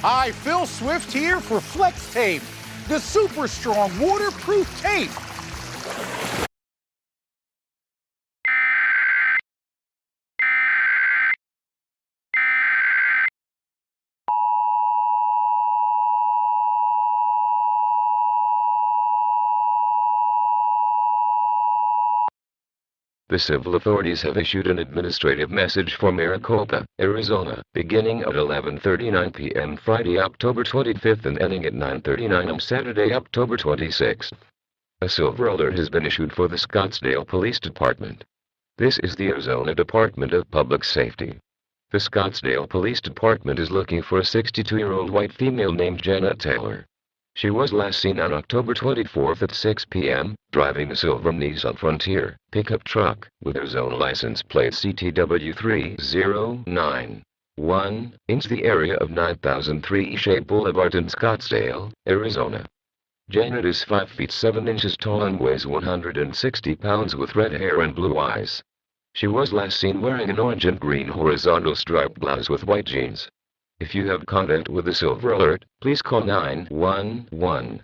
Hi, Phil Swift here for Flex Tape, the super strong waterproof tape. The civil authorities have issued an administrative message for Maricopa, Arizona, beginning at 11:39 p.m. Friday, October 25th and ending at 9:39 on Saturday, October 26th. A silver alert has been issued for the Scottsdale Police Department. This is the Arizona Department of Public Safety. The Scottsdale Police Department is looking for a 62-year-old white female named Janet Taylor. She was last seen on October 24th at 6 p.m., driving a silver Nissan Frontier pickup truck with Arizona license plate CT-W3091 into the area of 9003 Shape Boulevard in Scottsdale, Arizona. Janet is 5 feet 7 inches tall and weighs 160 pounds with red hair and blue eyes. She was last seen wearing an orange and green horizontal striped blouse with white jeans. If you have contact with the silver alert, please call 911.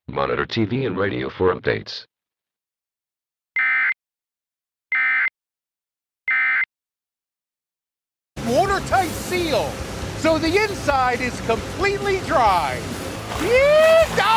Monitor TV and radio for updates. Watertight seal, so the inside is completely dry. Yee-haw!